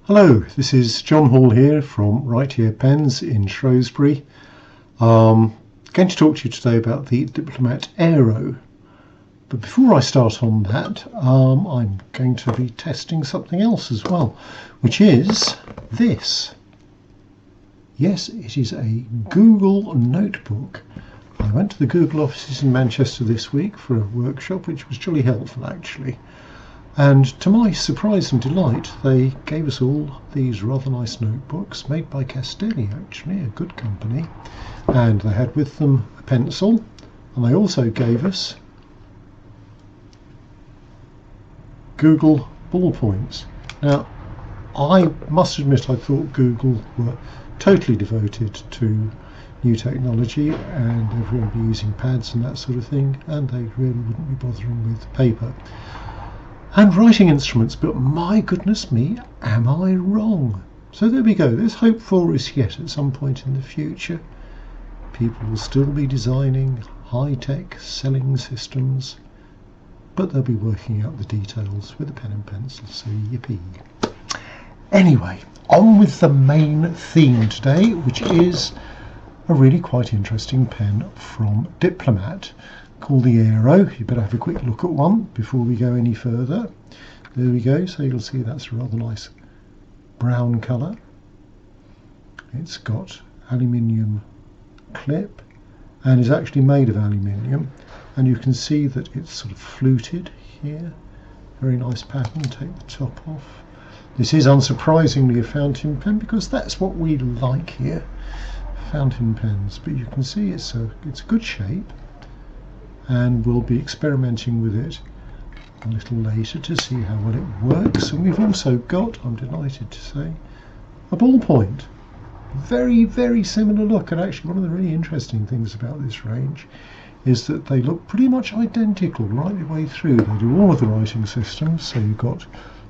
Hello, this is John Hall here from Right Here Pens in Shrewsbury. Going to talk to you today about the Diplomat Aero. But before I start on that, I'm going to be testing something else as well, which is this. Yes, it is a Google notebook. I went to the Google offices in Manchester this week for a workshop, which was jolly helpful actually. And to my surprise and delight, they gave us all these rather nice notebooks made by Castelli, actually, a good company. And they had with them a pencil, and they also gave us Google ballpoints. Now, I must admit I thought Google were totally devoted to new technology and everyone would be using pads and that sort of thing, and they really wouldn't be bothering with paper and writing instruments, but my goodness me, am I wrong? So there we go. There's hope for us yet at some point in the future. People will still be designing high-tech selling systems, but they'll be working out the details with a pen and pencil, so yippee. Anyway, on with the main theme today, which is a really quite interesting pen from Diplomat called the Aero. You better have a quick look at one before we go any further. There we go, so you'll see that's a rather nice brown colour. It's got aluminium clip and is actually made of aluminium, and you can see that it's sort of fluted here. Very nice pattern. Take the top off. This is unsurprisingly a fountain pen because that's what we like here, fountain pens, but you can see it's a good shape, and we'll be experimenting with it a little later to see how well it works. And we've also got, I'm delighted to say, a ballpoint. Very, very similar look, and actually one of the really interesting things about this range is that they look pretty much identical right the way through. They do all of the writing systems, so you've got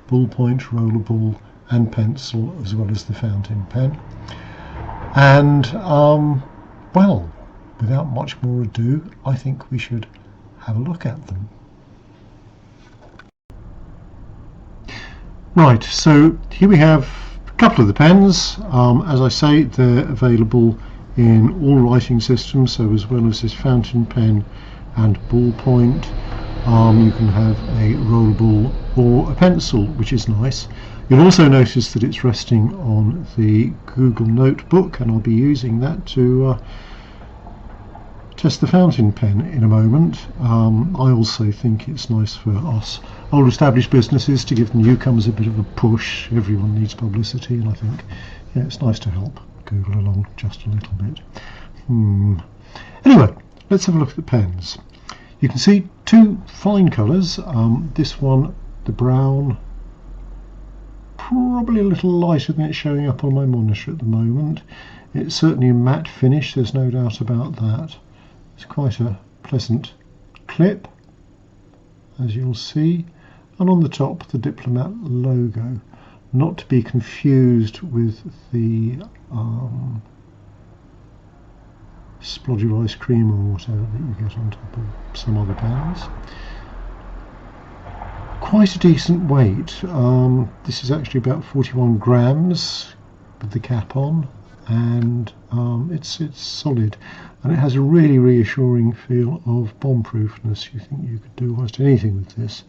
ballpoint, rollerball and pencil, as well as the fountain pen. And well, without much more ado, I think we should have a look at them. Right, so here we have a couple of the pens. As I say, they're available in all writing systems, so as well as this fountain pen and ballpoint, you can have a rollerball or a pencil, which is nice. You'll also notice that it's resting on the Google notebook, and I'll be using that to test the fountain pen in a moment. I also think it's nice for us old established businesses to give the newcomers a bit of a push. Everyone needs publicity, and I think it's nice to help Google along just a little bit. Anyway, let's have a look at the pens. You can see two fine colours. This one, the brown, probably a little lighter than it's showing up on my monitor at the moment. It's certainly a matte finish, there's no doubt about that. It's quite a pleasant clip, as you'll see, and on the top the Diplomat logo, not to be confused with the splodge of ice cream or whatever that you get on top of some other pens. Quite a decent weight. This is actually about 41 grams with the cap on, and it's solid, and it has a really reassuring feel of bomb-proofness. You think you could do almost anything with this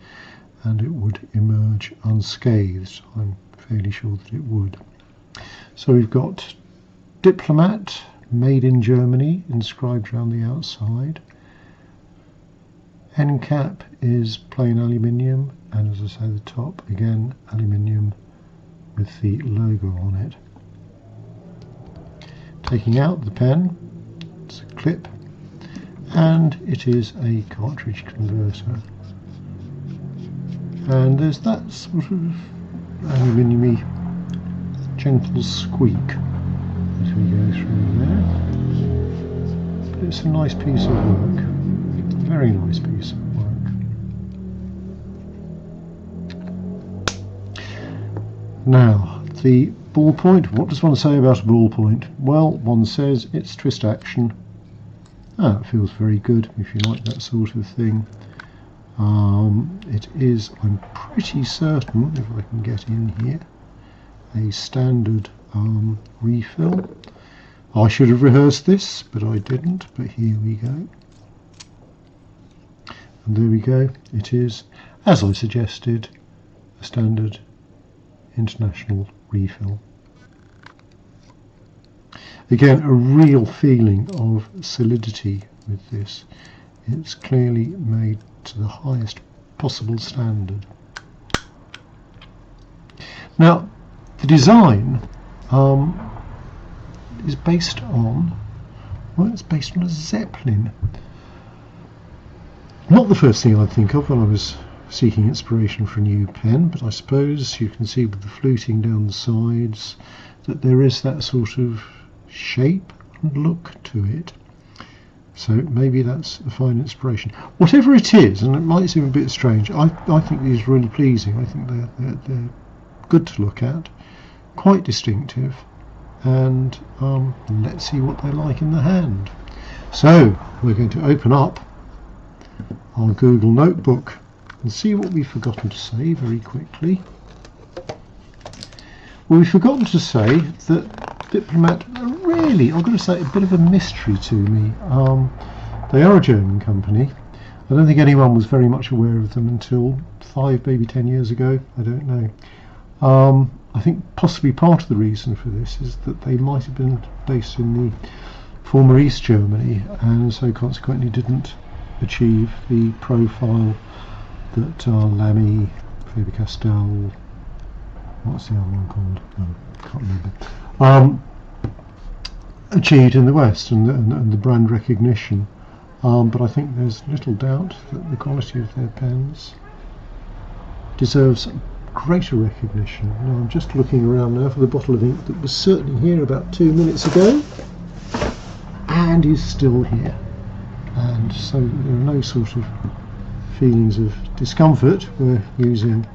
and it would emerge unscathed. I'm fairly sure that it would. So we've got Diplomat, made in Germany, inscribed around the outside. End cap is plain aluminium, and as I say, the top again aluminium with the logo on it. Taking out the pen, it's a clip, and it is a cartridge converter. And there's that sort of aluminium-y gentle squeak as we go through there. But it's a nice piece of work, a very nice piece of work. Now, the ballpoint, what does one say about a ballpoint? Well, one says it's twist action. It feels very good if you like that sort of thing. It is, I'm pretty certain, if I can get in here, a standard refill. I should have rehearsed this, but I didn't, but here we go. And there we go, it is, as I suggested, a standard international refill. Again, a real feeling of solidity with this. It's clearly made to the highest possible standard. Now, the design is based on, well, it's based on a Zeppelin. Not the first thing I'd think of when I was seeking inspiration for a new pen, but I suppose you can see with the fluting down the sides that there is that sort of shape and look to it. So maybe that's a fine inspiration. Whatever it is, and it might seem a bit strange, I think these are really pleasing. I think they're good to look at, quite distinctive, and let's see what they're like in the hand. So we're going to open up our Google Notebook and see what we've forgotten to say very quickly. Well, we've forgotten to say that Diplomat are really, I've got to say, a bit of a mystery to me. They are a German company. I don't think anyone was very much aware of them until 5, maybe 10 years ago. I don't know. I think possibly part of the reason for this is that they might have been based in the former East Germany, and so consequently didn't achieve the profile that Lamy, Faber-Castell, what's the other one called? Oh, can't remember. Achieved in the West, and the brand recognition. But I think there's little doubt that the quality of their pens deserves greater recognition. Now I'm just looking around now for the bottle of ink that was certainly here about 2 minutes ago and is still here, and so there are no sort of feelings of discomfort. We're using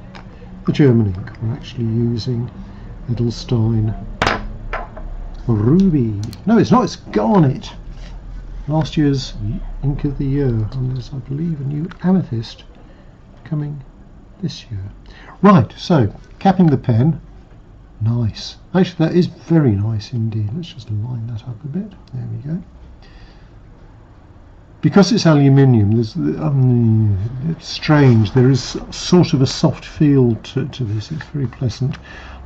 the German ink. We're actually using Edelstein Ruby. No, it's not, it's Garnet. Last year's ink of the year, and there's, I believe, a new Amethyst coming this year. Right, so capping the pen, nice. Actually, that is very nice indeed. Let's just line that up a bit. There we go. Because it's aluminium, there's it's strange. There is sort of a soft feel to this. It's very pleasant.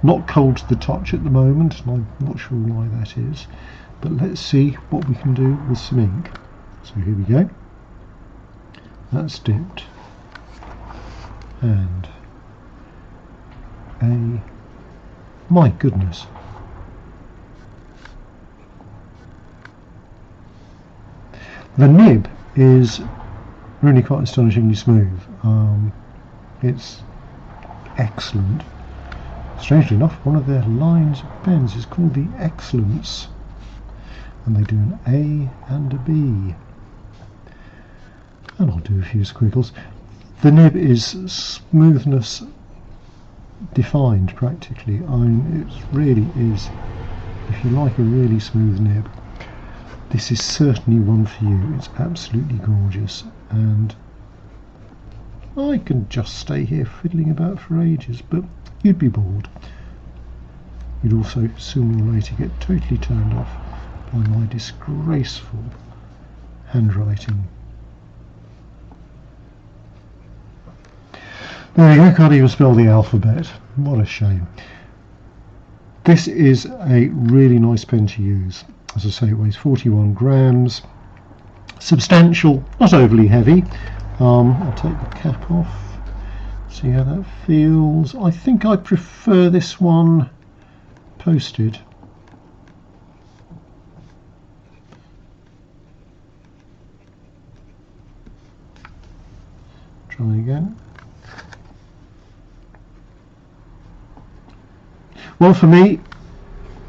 Not cold to the touch at the moment, and I'm not sure why that is. But let's see what we can do with some ink. So here we go. That's dipped. And my goodness. The nib is really quite astonishingly smooth. It's excellent. Strangely enough, one of their lines of pens is called the Excellence, and they do an A and a B. And I'll do a few squiggles. The nib is smoothness defined practically. I mean, it really is. If you like a really smooth nib, this is certainly one for you. It's absolutely gorgeous, and I can just stay here fiddling about for ages, but you'd be bored. You'd also sooner or later get totally turned off by my disgraceful handwriting. There you go, can't even spell the alphabet. What a shame. This is a really nice pen to use. As I say, it weighs 41 grams. Substantial, not overly heavy. I'll take the cap off, see how that feels. I think I prefer this one posted. Try again. Well, for me,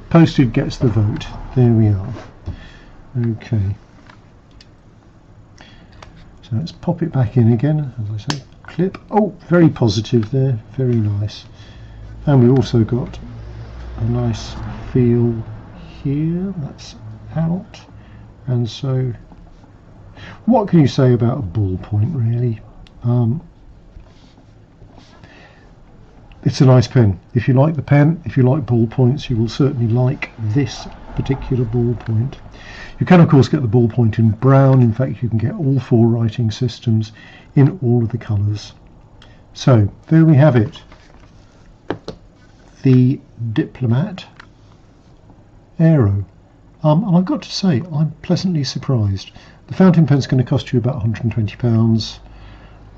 posted gets the vote. There we are. Okay. So let's pop it back in again, as I say, clip. Oh, very positive there, very nice. And we've also got a nice feel here, that's out. And so, what can you say about a ballpoint, really? it's a nice pen. If you like the pen, if you like ballpoints, you will certainly like this particular ballpoint. You can of course get the ballpoint in brown. In fact, you can get all 4 writing systems in all of the colours. So there we have it, the Diplomat Aero. And I've got to say, I'm pleasantly surprised. The fountain pen's going to cost you about £120.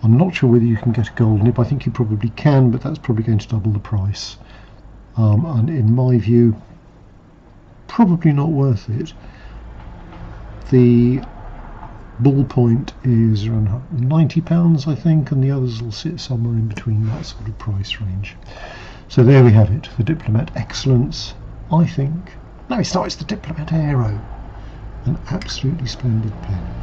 I'm not sure whether you can get a gold nib. I think you probably can, but that's probably going to double the price. And in my view, probably not worth it. The ballpoint is around £90, I think, and the others will sit somewhere in between that sort of price range. So there we have it, the Diplomat Excellence, I think. No, it's not, it's the Diplomat Aero. An absolutely splendid pen.